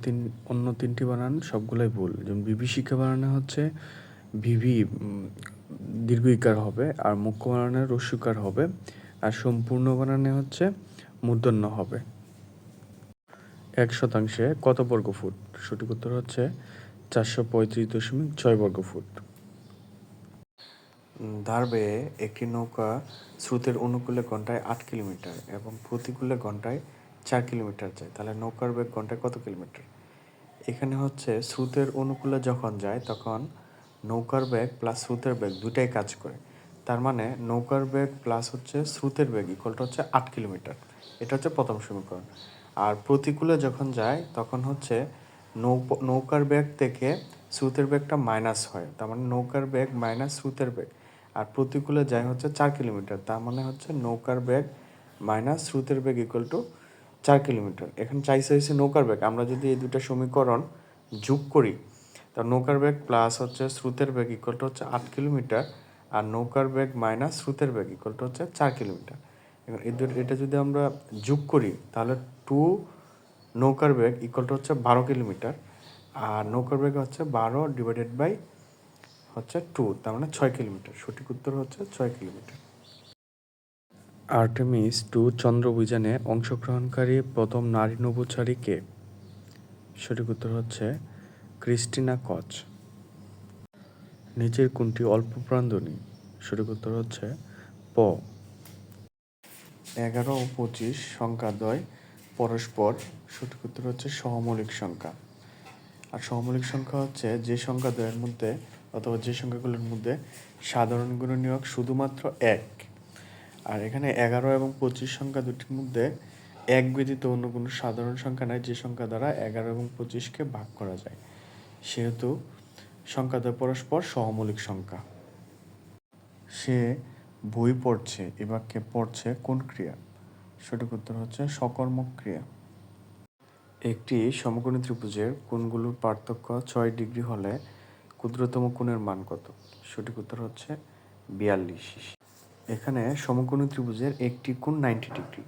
অন্য তিনটি বানান সবগুলোই ভুল। যেমন বিভীষিকা বানানে হচ্ছে ভিভি দীর্ঘইকার হবে, আর মুখ্য বানানে রস্যকার হবে, আর সম্পূর্ণ বানানে হচ্ছে মূর্ধন্য হবে। 1 শতাংশে কত বর্গ ফুট? সঠিক উত্তর হচ্ছে 435.6 বর্গ ফুট। ধার বেয়ে একটি নৌকা স্রোতের অনুকূলে ঘন্টায় 8 কিলোমিটার এবং প্রতিকূলে ঘন্টায় 4 কিলোমিটার যায়, তাহলে নৌকার বেগ ঘন্টায় কত কিলোমিটার? এখানে হচ্ছে স্রোতের অনুকূলে যখন যায় তখন নৌকার বেগ প্লাস স্রোতের বেগ দুটাই কাজ করে, তার মানে নৌকার বেগ প্লাস হচ্ছে স্রোতের বেগ ইকুয়ালটা হচ্ছে 8 কিলোমিটার। এটা হচ্ছে প্রথম সমীকরণ। আর প্রতিকূলে যখন যায় তখন হচ্ছে নৌকার বেগ থেকে স্রোতের বেগটা মাইনাস হয়, তার মানে নৌকার বেগ মাইনাস স্রোতের বেগ, আর প্রতিকূলে যায় হচ্ছে 4 কিলোমিটার, তার মানে হচ্ছে নৌকার বেগ মাইনাস স্রোতের বেগ ইকুয়াল টু 4 কিলোমিটার। এখন চাইছে হচ্ছে নৌকার বেগ, আমরা যদি এই দুটা সমীকরণ যোগ করি তা নৌকার বেগ প্লাস হচ্ছে স্রোতের বেগ ইকুয়াল টু হচ্ছে 8 কিলোমিটার, আর নৌকার বেগ মাইনাস স্রোতের বেগ ইকুয়াল টু হচ্ছে 4 কিলোমিটার। এখন এটা যদি আমরা যোগ করি তাহলে 2 নৌকার বেগ ইকুয়াল টু হচ্ছে 12 কিলোমিটার, আর নৌকার বেগ হচ্ছে 12/2, তার মানে 6 কিলোমিটার। সঠিক উত্তর হচ্ছে 6 কিলোমিটার। আর্টেমিস 2 চন্দ্র অভিযানে অংশগ্রহণকারী প্রথম নারী নভোচারী কে? সঠিক উত্তর হচ্ছে ক্রিস্টিনা কচ। নিচের কোনটি অল্প প্রান্তনী? সঠিক উত্তর হচ্ছে প। 11 ও 25 সংখ্যাদ্বয় পরস্পর। সঠিক উত্তর হচ্ছে সহমৌলিক সংখ্যা। আর সহমৌলিক সংখ্যা হচ্ছে যে সংখ্যাদ্বয়ের মধ্যে অথবা যে সংখ্যাগুলোর মধ্যে সাধারণ গুণনীয়ক শুধুমাত্র 1। আর এখানে 11 এবং 25 সংখ্যা দুটির মধ্যে 1 ব্যতীত অন্য কোনো সাধারণ সংখ্যা নাই যে সংখ্যা দ্বারা 11 এবং 25কে ভাগ করা যায়, সেহেতু সংখ্যাদ্বয় পরস্পর সহমৌলিক সংখ্যা। সে বই পড়ছে, এ বাক্যে পড়ছে কোন ক্রিয়া? সঠিক উত্তর হচ্ছে সকর্মক ক্রিয়া। একটি সমকোণী ত্রিভুজের কোণগুলোর পার্থক্য 6 ডিগ্রি হলে ক্ষুদ্রতম কোণের মান কত? সঠিক উত্তর হচ্ছে 42। এখানে সমকোণী ত্রিভুজের একটি কোণ 90 ডিগ্রি,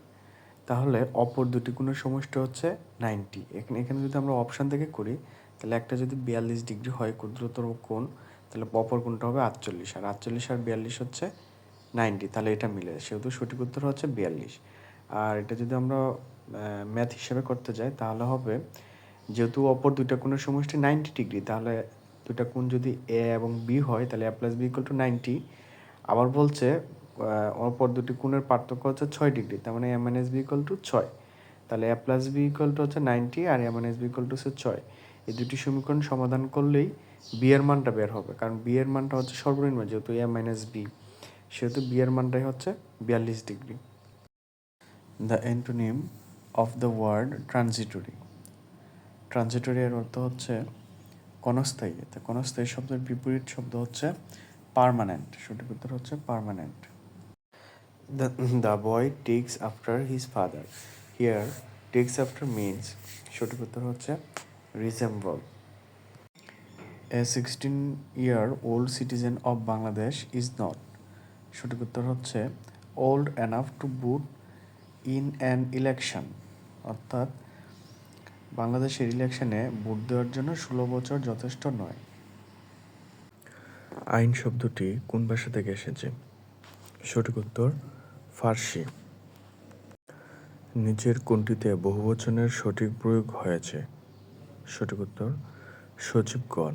তাহলে অপর দুটি কোণের সমষ্টি হচ্ছে 90। এখানে যদি আমরা অপশান থেকে করি তাহলে একটা যদি 42 ডিগ্রি হয় ক্ষুদ্রতম কোণ, তাহলে অপর কোণটা হবে 48, আর 48 আর 42 হচ্ছে 90, তাহলে এটা মিলে, সেহেতু সঠিক উত্তর হচ্ছে 42। আর এটা যদি আমরা ম্যাথ হিসেবে করতে যাই তাহলে হবে, যেহেতু অপর দুইটা কোণের সমষ্টি 90 ডিগ্রি, তাহলে দুইটা কোণ যদি এ এবং বি হয় তাহলে a + b = 90। আবার বলছে অপর দুটি কোণের পার্থক্য হচ্ছে 6 ডিগ্রি, তার মানে a - b = 6, তাহলে a + b হচ্ছে 90 আর a - b হচ্ছে 6। এই দুটি সমীকরণ সমাধান করলেই বি এর মানটা বের হবে, কারণ বি এর মানটা হচ্ছে সর্বনিম্ন, যেহেতু a - b, সেহেতু বি এর মানটাই হচ্ছে 42 degree. The antonym of the word transitory. Transitory এর অর্থ হচ্ছে ক্ষণস্থায়ী। তা ক্ষণস্থায়ী শব্দের বিপরীত শব্দ হচ্ছে পার্মানেন্ট। সঠিক উত্তর হচ্ছে permanent. The boy tax after his father. Here tax after means, সঠিক উত্তর হচ্ছে resemble. A 16-year-old citizen of Bangladesh is not, সঠিক উত্তর হচ্ছে old enough to vote in an election, অর্থাৎ বাংলাদেশের ইলেকশনে ভোট দেওয়ার জন্য 16 বছর যথেষ্ট নয়। আইন শব্দটি কোন ভাষা থেকে এসেছে? সঠিক উত্তর ফার্সি। নিচের কোনটিতে বহুবচনের সঠিক প্রয়োগ হয়েছে? সঠিক উত্তর সচিবগণ।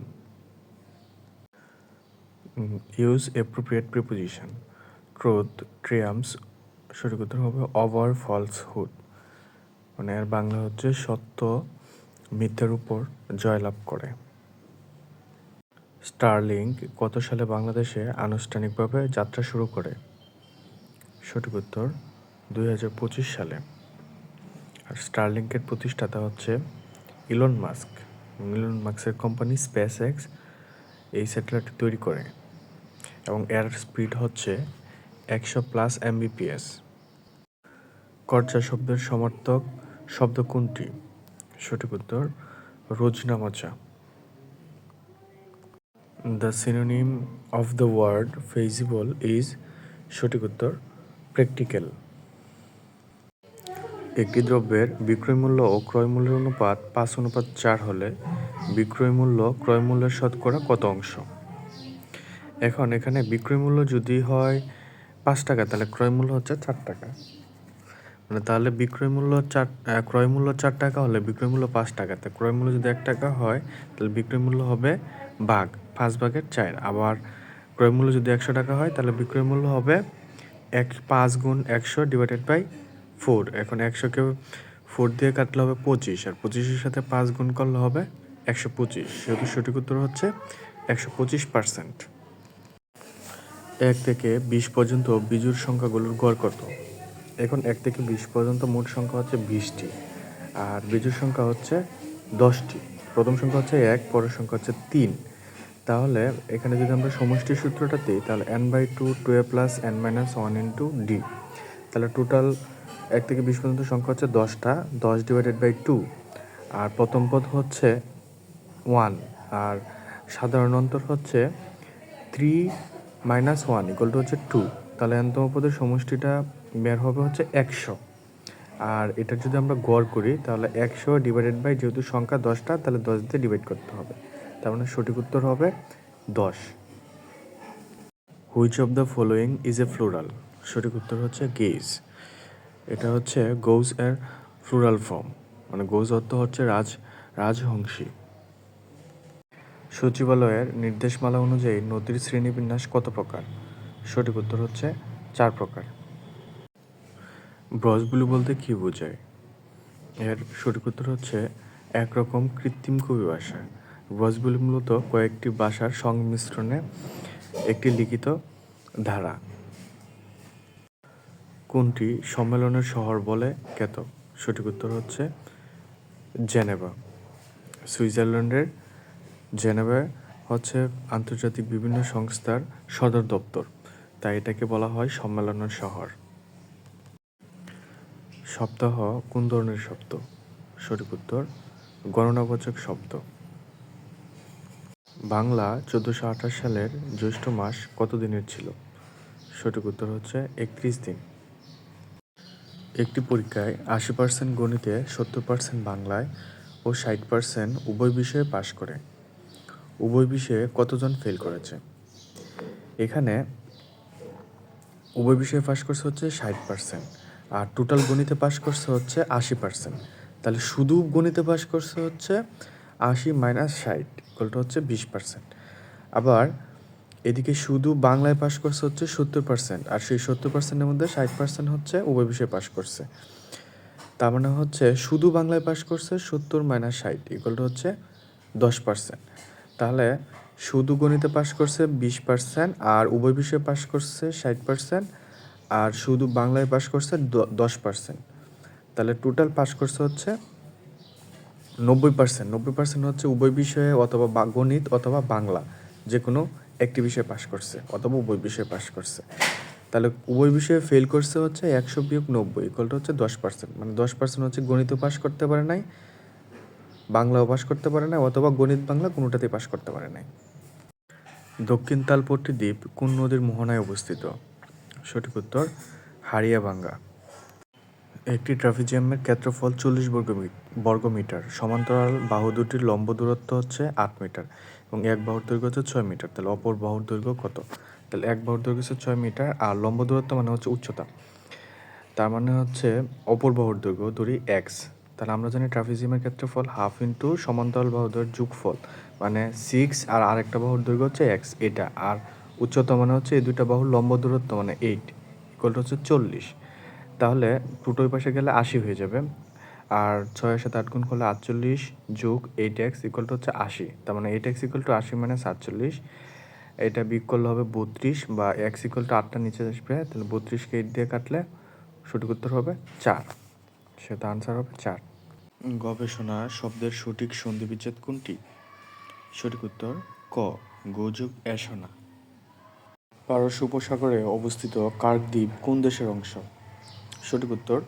Use appropriate preposition. Truth triumphs, সঠিক উত্তর হবে ওভার ফলসহুড, মানে এর বাংলা হচ্ছে সত্য মিথ্যার উপর জয়লাভ করে। স্টারলিংক কত সালে বাংলাদেশে আনুষ্ঠানিকভাবে যাত্রা শুরু করে? সঠিক উত্তর 2025 সালে। আর স্টারলিংকের প্রতিষ্ঠাতা হচ্ছে ইলন মাস্ক। ইলন মাস্কের কোম্পানি স্পেস এক্স এই স্যাটেলাইট তৈরি করে এবং এর স্পিড হচ্ছে 100+ Mbps। কর্জা শব্দের সমার্থক শব্দ কোনটি? সঠিক উত্তর রোজনামচা। The synonym of the word feasible is, সঠিক উত্তর প্র্যাকটিক্যাল। একটি দ্রব্যের বিক্রয় মূল্য ও ক্রয় মূল্যের অনুপাত 5:4 হলে বিক্রয় মূল্য ক্রয় মূল্যের শতকরা কত অংশ? এখানে বিক্রয় মূল্য যদি হয় 5 টাকা তাহলে ক্রয় মূল্য হচ্ছে 4 টাকা, মানে তাহলে বিক্রয় মূল্য ক্রয় মূল্য 4 টাকা হলে বিক্রয় মূল্য 5 টাকা, তা ক্রয় মূল্য যদি 1 টাকা হয় তাহলে বিক্রয় মূল্য হবে 5/4। আবার ক্রয় মূল্য যদি 100 টাকা হয় তাহলে বিক্রয় মূল্য হবে 5 গুণ 100/4। এখন 100কে 4 দিয়ে কাটলে হবে 25, আর 25-এর সাথে 5 গুণ করলে হবে 125, সেহেতু সঠিক উত্তর হচ্ছে 125%। 1 থেকে 20 পর্যন্ত বিজোড় সংখ্যাগুলোর গড় কত? এখন 1 থেকে 20 পর্যন্ত মোট সংখ্যা হচ্ছে 20টি, আর বিজোড় সংখ্যা হচ্ছে 10টি। প্রথম সংখ্যা হচ্ছে 1, পরের সংখ্যা হচ্ছে 3। তাহলে এখানে যদি আমরা সমষ্টির সূত্রটা দিই তাহলে n/2 2a + n-1 × d, তাহলে টোটাল 1 থেকে 20 পর্যন্ত সংখ্যা হচ্ছে 10টা, 10/2। আর প্রথম পদ হচ্ছে 1, আর সাধারণ অন্তর হচ্ছে 3 - 1 = হচ্ছে 2, তাহলে nতম পদের সমষ্টিটা বের হবে হচ্ছে 100। আর এটা যদি আমরা গড় করি তাহলে 100 ডিভাইডেড বাই, যেহেতু সংখ্যা 10টা তাহলে 10 দিয়ে ডিভাইড করতে হবে, তার মানে সঠিক উত্তর হবে 10। Which of the following is a floral? সঠিক উত্তর হচ্ছে গেজ। এটা হচ্ছে গৌজ এর ফ্লোরাল ফর্ম, মানে গৌজ অর্থ হচ্ছে রাজহংসী। সচিবালয়ের নির্দেশমালা অনুযায়ী নদীর শ্রেণীবিন্যাস কত প্রকার? সঠিক উত্তর হচ্ছে 4 প্রকার। ব্রজবুলি বলতে কী বোঝায়? এর সঠিক উত্তর হচ্ছে একরকম কৃত্রিম কবি ভাষা। ব্রজবুলি মূলত কয়েকটি ভাষার সংমিশ্রণে একটি লিখিত ধারা। কোনটি সম্মেলনের শহর বলে খ্যাত? সঠিক উত্তর হচ্ছে জেনেভা। সুইজারল্যান্ডের জেনেভা হচ্ছে আন্তর্জাতিক বিভিন্ন সংস্থার সদর দপ্তর, তাই এটাকে বলা হয় সম্মেলনের শহর। সপ্তাহ কোন ধরনের শব্দ? সঠিক উত্তর গণনাবাচক শব্দ। বাংলা 1428 সালের জ্যৈষ্ঠ মাস কত দিনের ছিল? সঠিক উত্তর হচ্ছে 31 দিন। একটি পরীক্ষায় 80% গণিতে, 70% বাংলায় ও 60% উভয় বিষয়ে পাশ করে। উভয় বিষয়ে কতজন ফেল করেছে? এখানে উভয় বিষয়ে পাশ করছে হচ্ছে 60%, আর টোটাল গণিতে পাশ করছে হচ্ছে 80%। তাহলে শুধু গণিতে পাশ করছে হচ্ছে 80 মাইনাস 60 ইকুয়ালটা হচ্ছে 20%। আবার এদিকে শুধু বাংলায় পাশ করছে হচ্ছে 70%, আর সেই 70%-এর মধ্যে 60% হচ্ছে উভয় বিষয়ে পাশ করছে। তার মানে হচ্ছে শুধু বাংলায় পাশ করছে 70 মাইনাস 60 ইকুয়ালটা হচ্ছে 10%। তাহলে শুধু গণিতে পাশ করছে 20%, আর উভয় বিষয়ে পাশ করছে 60%, আর শুধু বাংলায় পাশ করছে 10%। তাহলে টোটাল পাশ করছে হচ্ছে 90%। 90% হচ্ছে উভয় বিষয়ে অথবা গণিত অথবা বাংলা, যে কোনো একটি বিষয়ে পাশ করছে অথবা উভয় বিষয়ে পাশ করছে। তাহলে উভয় বিষয়ে ফেল করছে হচ্ছে 100 বিয়োগ 90 ইকুয়ালটা হচ্ছে 10%। মানে 10% হচ্ছে গণিতও পাশ করতে পারে নাই, বাংলাও পাশ করতে পারে না, অথবা গণিত বাংলা কোনোটাতেই পাশ করতে পারে নাই। দক্ষিণ তালপট্টি দ্বীপ কোন নদীর মোহনায় অবস্থিত? সঠিক উত্তর হাড়িয়াভাঙ্গা। একটি ট্রাপিজিয়ামের ক্ষেত্রফল 40 বর্গমিটার। সমান্তরাল বাহু দুটির লম্ব দূরত্ব হচ্ছে 8 মিটার এবং এক বাহুর দৈর্ঘ্য হচ্ছে 6 মিটার। তাহলে অপর বাহুর দৈর্ঘ্য কত? তাহলে এক বাহুর দৈর্ঘ্য হচ্ছে 6 মিটার, আর লম্ব দূরত্ব মানে হচ্ছে উচ্চতা, তার মানে হচ্ছে অপর বাহুর দৈর্ঘ্য ধরি এক্স। তাহলে আমরা জানি ট্রাপিজিয়ামের ক্ষেত্রফল হাফ ইন্টু সমান্তরাল বাহুদের যোগফল, মানে 6, আর আরেকটা বাহুর দৈর্ঘ্য হচ্ছে এক্স এটা, আর উচ্চতা মানে হচ্ছে এই দুইটা বাহুর লম্ব দূরত্ব মানে 8 ইকুয়াল হচ্ছে 40। তাহলে দুটো ওই পাশে গেলে 80 হয়ে যাবে, আর 6 সাথে 8 গুণ করলে 48 যোগ 8x ইকুয়াল টু হচ্ছে 80। তার মানে 8x ইকুয়াল টু 80 মাইনাস 48, এটা বিয়োগ করলে হবে 32, বা x ইকুয়াল টু 8টা নিচে আসবে, তাহলে 32কে 8 দিয়ে কাটলে সঠিক উত্তর হবে 4। সেটা আনসার হবে 4। গবেষণা শব্দের সঠিক সন্ধি বিচ্ছেদ কোনটি? সঠিক উত্তর ক, গোযোগ এসনা। পারস্য উপসাগরে অবস্থিত কার্ক দ্বীপ কোন দেশের অংশ? সঠিক উত্তর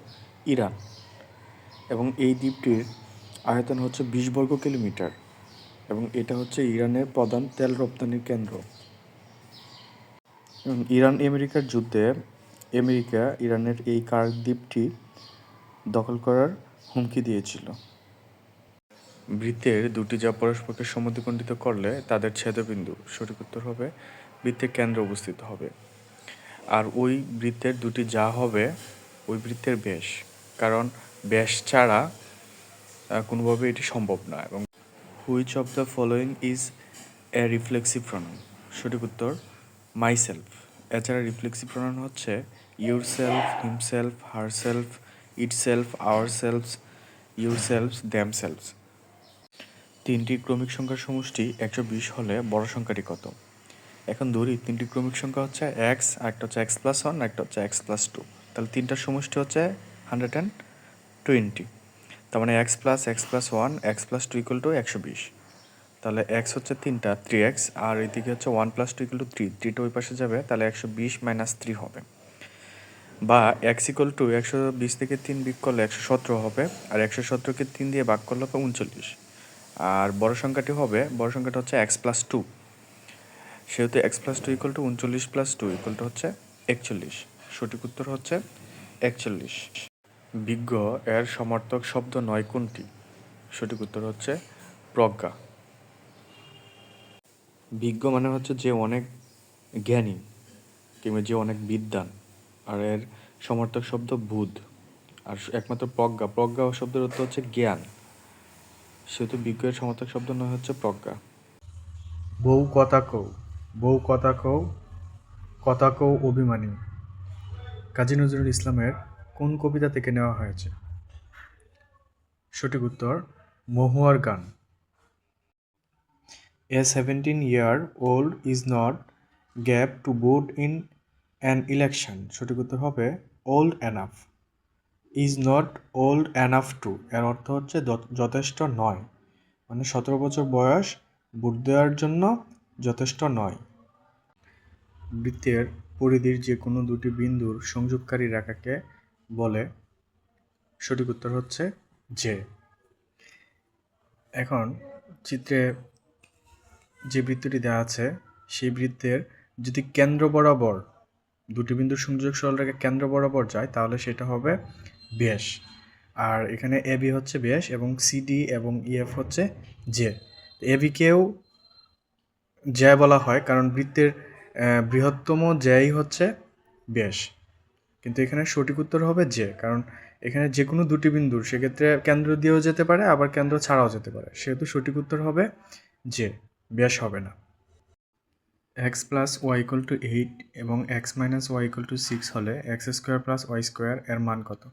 ইরান, এবং এই দ্বীপটির আয়তন হচ্ছে 20 বর্গ কিলোমিটার, এবং এটা হচ্ছে ইরানের প্রধান তেল রপ্তানির কেন্দ্র। ইরান আমেরিকার যুদ্ধে আমেরিকা ইরানের এই কার্ক দ্বীপটি দখল করার হুমকি দিয়েছিল। বৃত্তের দুটি যা পরস্পরকে সমদ্বিখণ্ডিত করলে তাদের ছেদবিন্দু, সঠিক উত্তর হবে বৃত্তের কেন্দ্রে অবস্থিত হবে। আর ওই বৃত্তের দুটি যা হবে ওই বৃত্তের ব্যাস, কারণ ব্যাস ছাড়া কোনোভাবে এটি সম্ভব না। এবং which of the following is a reflexive pronoun? সঠিক উত্তর মাইসেলফ। এছাড়া রিফ্লেক্সিভ প্রনাউন হচ্ছে yourself, himself, herself, itself, ourselves, yourselves, themselves. তিনটি ক্রমিক সংখ্যার সমষ্টি 120 হলে বড় সংখ্যাটি কত? এখন ধরি তিনটি ক্রমিক সংখ্যা হচ্ছে এক্স, একটা হচ্ছে x+1, একটা হচ্ছে x+2। তাহলে তিনটার সমষ্টি হচ্ছে 120। তার মানে x+1 x+2 ইকুয়াল টু 120। তাহলে x হচ্ছে 3টা 3x, আর এদিকে হচ্ছে 1+2 ইকুয়াল টু 3, 3টা ওই পাশে যাবে, তাহলে 120 মাইনাস 3 হবে। বা x ইকুয়াল টু 120 থেকে 3 বিয়োগ করলে 117 হবে, আর 117কে 3 দিয়ে ভাগ করলে হবে 39। আর বড় সংখ্যাটা হচ্ছে x+2, সেহেতু x+2 equal to 39 + 2 equal to হচ্ছে 41। সঠিক উত্তর হচ্ছে 41। বিজ্ঞ এর সমার্থক শব্দ নয় কোনটি? সঠিক উত্তর হচ্ছে প্রজ্ঞা। বিজ্ঞ মানে হচ্ছে যে অনেক জ্ঞানী কিংবা যে অনেক বিদ্বান, আর এর সমার্থক শব্দ বুধ। আর একমাত্র প্রজ্ঞা, প্রজ্ঞা শব্দের অর্থ হচ্ছে জ্ঞান, সেহেতু বিজ্ঞ এর সমার্থক শব্দ নয় হচ্ছে প্রজ্ঞা। বউ কথা কও, বউ কথা কও, কথা কও অভিমানী কাজী নজরুল ইসলামের কোন কবিতা থেকে নেওয়া হয়েছে? সঠিক উত্তর মহুয়ার গান। A 17-year-old is not gap to vote in an election. সঠিক উত্তর হবে old enough. Is not old enough to এর অর্থ হচ্ছে যথেষ্ট নয়, মানে 17 বছর বয়স ভোট দেওয়ার জন্য যথেষ্ট নয়। বৃত্তের পরিধির যে কোনো দুটি বিন্দুর সংযোগকারী রেখাকে বলে? সঠিক উত্তর হচ্ছে যে। এখন চিত্রে যে বৃত্তটি দেওয়া আছে সেই বৃত্তের যদি কেন্দ্র বরাবর দুটি বিন্দুর সংযোগ সরলরেখা কেন্দ্র বরাবর যায় তাহলে সেটা হবে ব্যাস। আর এখানে এবি হচ্ছে ব্যাস এবং সিডি এবং ইএফ হচ্ছে জে। এবিকেও জে বলা হয় কারণ বৃত্তের বৃহত্তম জেই হচ্ছে ব্যাস, কিন্তু এখানে সঠিক উত্তর হবে জে, কারণ এখানে যে কোনো দুটি বিন্দুর সেক্ষেত্রে কেন্দ্র দিয়েও যেতে পারে আবার কেন্দ্র ছাড়াও যেতে পারে, সেহেতু সঠিক উত্তর হবে জে, ব্যাস হবে না। X plus y equal to 8 এবং x minus y equal to 6 হলে x square plus y square এর মান কত?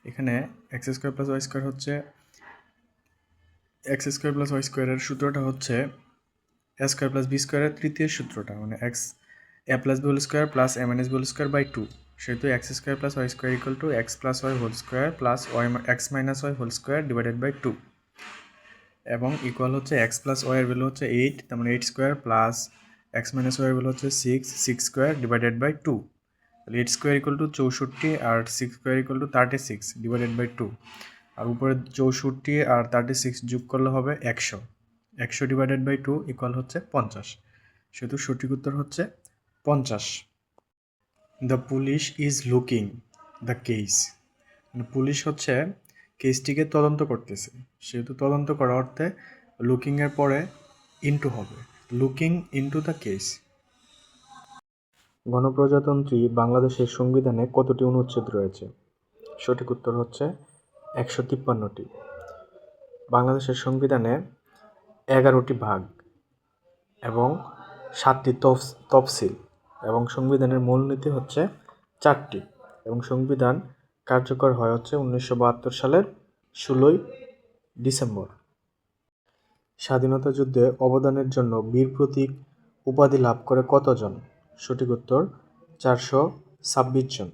এখানে x square plus y square হচ্ছে এক্স স্কোয়ার প্লাস ওয়াই স্কোয়ারের সূত্রটা হচ্ছে এ স্কোয়ার প্লাস বি স্কোয়ারের তৃতীয় সূত্রটা, মানে x a plus b whole square plus a minus b whole square by 2, সেহেতু x square plus y square equal to x plus y whole square plus y x minus y whole square divided by 2 এবং equal হচ্ছে x plus ওয়াইয়ের value হচ্ছে 8, তার মানে 8 square plus x minus ওয়াইয়ের value হচ্ছে 6 square divided by 2, তাহলে 8 square equal to 64 আর 6 square equal to 36 divided by 2, আর উপরে 64 আর 36 যোগ করলে হবে 100, 100 ডিভাইডেড বাই 2 ইকুয়াল হচ্ছে 50, সেহেতু সঠিক উত্তর হচ্ছে 50। The police is looking the case, police হচ্ছে কেসটিকে তদন্ত করতেছে, সেহেতু তদন্ত করা অর্থে লুকিংয়ের পরে ইনটু হবে, লুকিং ইনটু দ্য কেস। গণপ্রজাতন্ত্রী বাংলাদেশের সংবিধানে কতটি অনুচ্ছেদ রয়েছে? সঠিক উত্তর হচ্ছে 153টি। বাংলাদেশের সংবিধানে 11টি ভাগ এবং 7টি তফসিল এবং সংবিধানের মূলনীতি হচ্ছে 4টি, এবং সংবিধান কার্যকর হয় হচ্ছে 1972 সালের 16ই ডিসেম্বর। স্বাধীনতা যুদ্ধে অবদানের জন্য বীর প্রতীক উপাধি লাভ করে কতজন? সঠিক উত্তর 426 জন।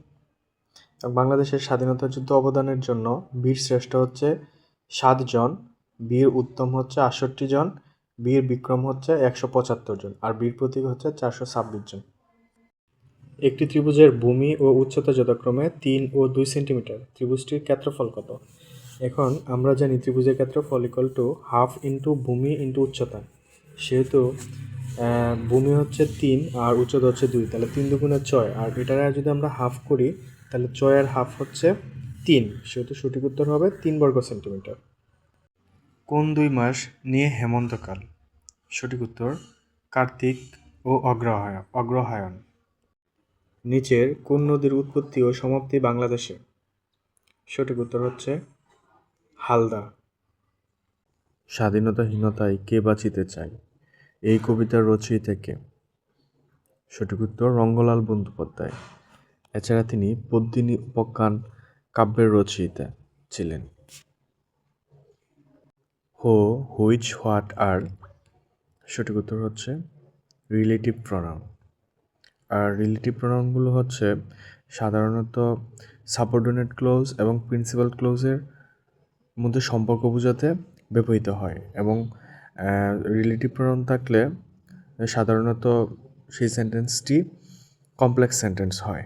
বাংলাদেশের স্বাধীনতা যুদ্ধ অবদানের জন্য বীর শ্রেষ্ঠ হচ্ছে 7 জন, বীর উত্তম হচ্ছে 68 জন, বীর বিক্রম হচ্ছে 175 জন, আর বীর প্রতীক হচ্ছে 426 জন। একটি ত্রিভুজের ভূমি ও উচ্চতা যথাক্রমে 3 ও 2 সেন্টিমিটার, ত্রিভুজটির ক্ষেত্রফল কত? এখন আমরা জানি ত্রিভুজের ক্ষেত্রফল ইকুয়াল টু হাফ ইন্টু ভূমি ইন্টু উচ্চতা, সেহেতু ভূমি হচ্ছে 3 আর উচ্চতা হচ্ছে 2, তাহলে 3 দুগুণে 6, আর এটার যদি আমরা হাফ করি তাহলে 6 হাফ হচ্ছে 3, সেহেতু সঠিক উত্তর হবে 3 বর্গ সেন্টিমিটার। কোন 2 মাস নিয়ে হেমন্তকাল? সঠিক উত্তর কার্তিক ও অগ্রহায়ণ। নিচের কোন নদীর উৎপত্তি ও সমাপ্তি বাংলাদেশে? সঠিক উত্তর হচ্ছে হালদা। স্বাধীনতাহীনতায় কে বাঁচিতে চায়, এই কবিতার রচয়িতা কে? সঠিক উত্তর রঙ্গলাল বন্দ্যোপাধ্যায়। এছাড়া তিনি পদ্মিনী উপাখ্যান কাব্যের রচয়িতা ছিলেন। হো, হুইচ, হোয়াট, আর, সঠিক উত্তর হচ্ছে রিলেটিভ প্রনাউন। আর রিলেটিভ প্রনাউনগুলো হচ্ছে সাধারণত সাবঅর্ডিনেট ক্লোজ এবং প্রিন্সিপাল ক্লোজের মধ্যে সম্পর্ক বোঝাতে ব্যবহৃত হয়, এবং রিলেটিভ প্রনাউন থাকলে সাধারণত সেই সেন্টেন্সটি কমপ্লেক্স সেন্টেন্স হয়।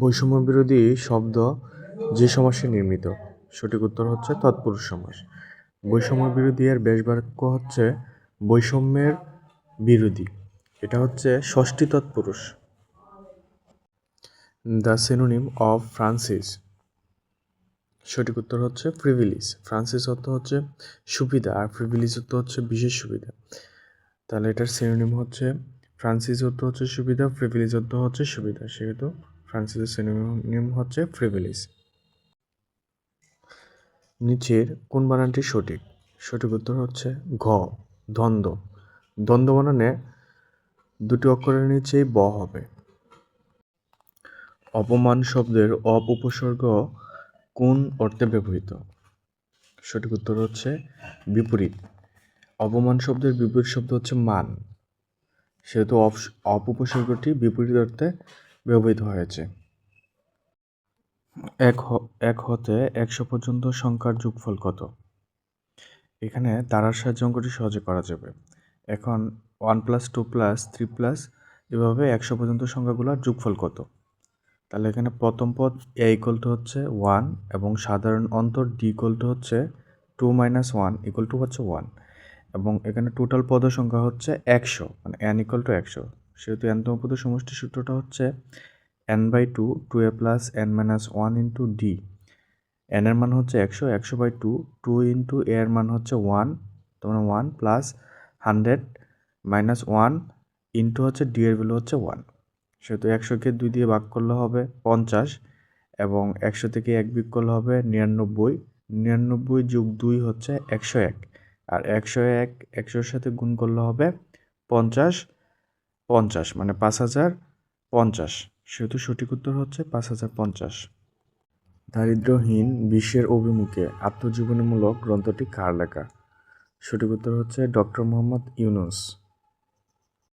বৈষম্য বিরোধী শব্দ যে সমাসে নির্মিত? সঠিক উত্তর হচ্ছে তৎপুরুষ সমাস। বৈষম্য বিরোধী এর ব্যাস বাক্য হচ্ছে বৈষম্যের বিরোধী, এটা হচ্ছে ষষ্ঠী তৎপুরুষ। দ্য সিনোনিম অফ ফ্রান্সিস, সঠিক উত্তর হচ্ছে প্রিভিলিজ। ফ্রান্সিস অর্থ হচ্ছে সুবিধা আর প্রিভিলিজ অর্থ হচ্ছে বিশেষ সুবিধা। তাহলে এটার সিনোনিম হচ্ছে ফ্রান্সিস অর্থ হচ্ছে সুবিধা, প্রিভিলিজ অর্থ হচ্ছে সুবিধা, সেহেতু ফ্রান্সিসের সিনোনিম হচ্ছে প্রিভিলিজ। নিচের কোন বানানটি সঠিক? সঠিক উত্তর হচ্ছে ঘ, দ্বন্দ্ব। দ্বন্দ্ব বানানে দুটি অক্ষরের নিচেই ব হবে। অপমান শব্দের অপ উপসর্গ কোন অর্থে ব্যবহৃত? সঠিক উত্তর হচ্ছে বিপরীত। অপমান শব্দের বিপরীত শব্দ হচ্ছে মান, সেহেতু অপ উপসর্গটি বিপরীত অর্থে ব্যবহৃত হয়েছে। এক হতে 100 পর্যন্ত সংখ্যার যোগফল কত? এখানে তারার সাহায্যে অঙ্কটি সহজে করা যাবে। এখন 1 + 2 + 3 + এভাবে 100 পর্যন্ত সংখ্যাগুলোর যোগফল কত? তাহলে এখানে প্রথম পদ a = হচ্ছে 1 এবং সাধারণ অন্তর d = হচ্ছে 2 - 1 = হচ্ছে 1 এবং এখানে টোটাল পদের সংখ্যা হচ্ছে 100, মানে n = 100, সেহেতু nতম পদের সমষ্টি সূত্রটা হচ্ছে n/2 2a + n - 1 × d। n এর মান হচ্ছে 100, 100/2, 2 × a এর মান হচ্ছে 1, তোমরা 1 + 100 - 1 ইন্টু হচ্ছে d এর ভ্যালু হচ্ছে 1, সেহেতু 100কে 2 দিয়ে ভাগ করলে হবে 50 এবং 100 থেকে 1 বিয়োগ করলে হবে 99, 99 + 2 হচ্ছে 101 আর 101 100-এর সাথে গুণ করলে হবে 50, 50 মানে 5050, সেহেতু সঠিক উত্তর হচ্ছে 5050। দারিদ্র্যহীন বিশ্বের অভিমুখে আত্মজীবনীমূলক গ্রন্থটি কার লেখা? সঠিক উত্তর হচ্ছে ডক্টর মোহাম্মদ ইউনূস।